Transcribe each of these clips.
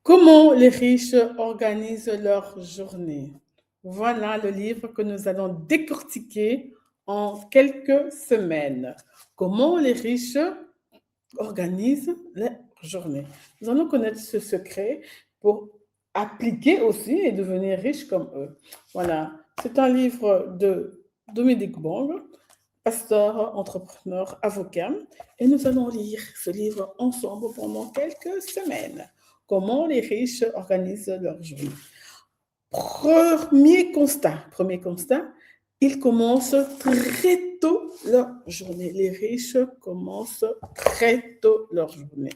Comment les riches organisent leur journée? Voilà le livre que nous allons décortiquer en quelques semaines. Comment les riches organisent leur journée. Nous allons connaître ce secret pour appliquer aussi et devenir riche comme eux. Voilà, c'est un livre de Dominique Bong, pasteur, entrepreneur, avocat, et nous allons lire ce livre ensemble pendant quelques semaines. Comment les riches organisent leur journée. Premier constat, ils commencent très tôt leur journée. Les riches commencent très tôt leur journée.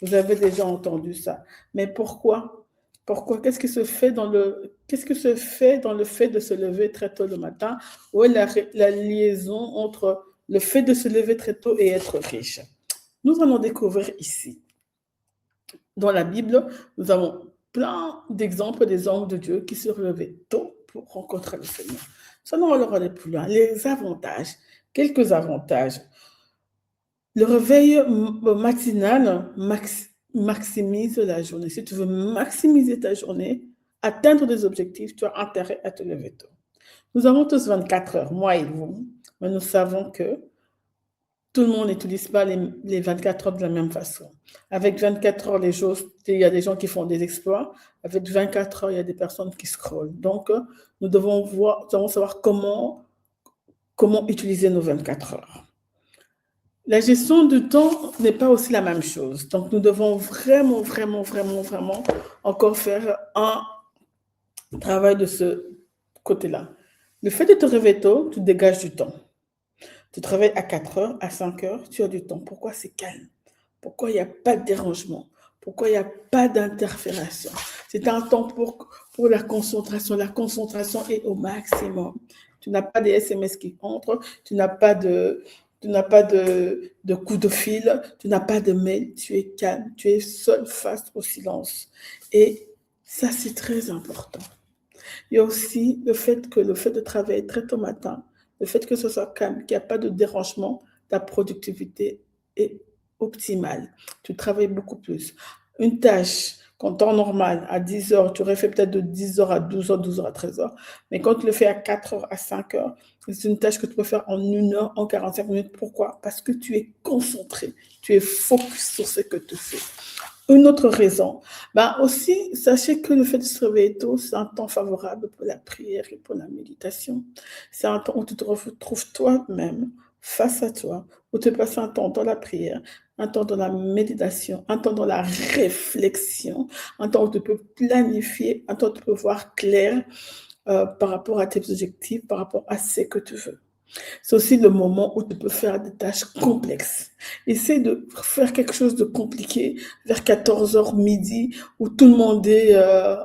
Vous avez déjà entendu ça. Mais pourquoi? Pourquoi? Qu'est-ce que se fait dans le fait de se lever très tôt le matin? Où est la liaison entre le fait de se lever très tôt et être riche? Nous allons découvrir ici. Dans la Bible, nous avons plein d'exemples des hommes de Dieu qui se relevaient tôt pour rencontrer le Seigneur. Ça, on va aller plus loin. Les avantages, quelques avantages. Le réveil matinal maximise la journée. Si tu veux maximiser ta journée, atteindre des objectifs, tu as intérêt à te lever tôt. Nous avons tous 24 heures, moi et vous, mais nous savons que tout le monde n'utilise pas les 24 heures de la même façon. Avec 24 heures, il y a des gens qui font des exploits. Avec 24 heures, il y a des personnes qui scrollent. Donc, nous devons savoir comment utiliser nos 24 heures. La gestion du temps n'est pas aussi la même chose. Donc, nous devons vraiment encore faire un travail de ce côté-là. Le fait de te réveiller tôt, tu dégages du temps. Tu travailles à 4 heures, à 5 heures, tu as du temps. Pourquoi c'est calme? Pourquoi il n'y a pas de dérangement? Pourquoi il n'y a pas d'interfération? C'est un temps pour la concentration. La concentration est au maximum. Tu n'as pas des SMS qui entrent, tu n'as pas de coup de fil, tu n'as pas de mail, tu es calme, tu es seul face au silence. Et ça, c'est très important. Il y a aussi le fait de travailler très tôt matin, le fait que ce soit calme, qu'il n'y a pas de dérangement, ta productivité est optimale. Tu travailles beaucoup plus. Une tâche, qu'en temps normal, à 10 heures, tu aurais fait peut-être de 10 heures à 12 heures, 12 heures à 13 heures. Mais quand tu le fais à 4 heures, à 5 heures, c'est une tâche que tu peux faire en 1 heure, en 45 minutes. Pourquoi? Parce que tu es concentré, tu es focus sur ce que tu fais. Une autre raison, aussi, sachez que le fait de se réveiller tôt, c'est un temps favorable pour la prière et pour la méditation. C'est un temps où tu te retrouves toi-même, face à toi, où tu passes un temps dans la prière, un temps dans la méditation, un temps dans la réflexion, un temps où tu peux planifier, un temps où tu peux voir clair par rapport à tes objectifs, par rapport à ce que tu veux. C'est aussi le moment où tu peux faire des tâches complexes. Essaye de faire quelque chose de compliqué vers 14 heures midi où tout le monde est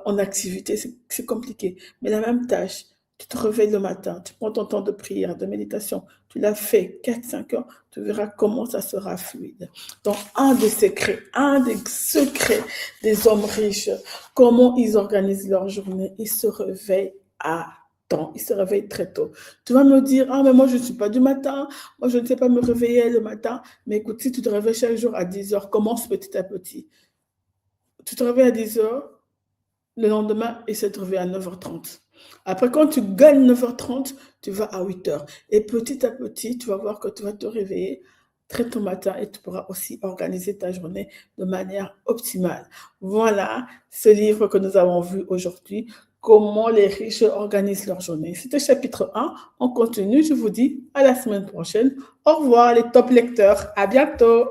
en activité. C'est compliqué. Mais la même tâche, tu te réveilles le matin, tu prends ton temps de prière, de méditation, tu l'as fait 4-5 heures, tu verras comment ça sera fluide. Donc, un des secrets des hommes riches, comment ils organisent leur journée, ils se réveillent à temps, ils se réveillent très tôt. Tu vas me dire, ah, mais moi, je ne suis pas du matin, moi, je ne sais pas me réveiller le matin. Mais écoute, si tu te réveilles chaque jour à 10 heures, commence petit à petit. Tu te réveilles à 10 heures, le lendemain, essaie de te réveiller à 9h30. Après, quand tu gagnes 9h30, tu vas à 8 heures. Et petit à petit, tu vas voir que tu vas te réveiller très tôt matin et tu pourras aussi organiser ta journée de manière optimale. Voilà ce livre que nous avons vu aujourd'hui. Comment les riches organisent leur journée. C'était chapitre 1. On continue. Je vous dis à la semaine prochaine. Au revoir les top lecteurs. À bientôt.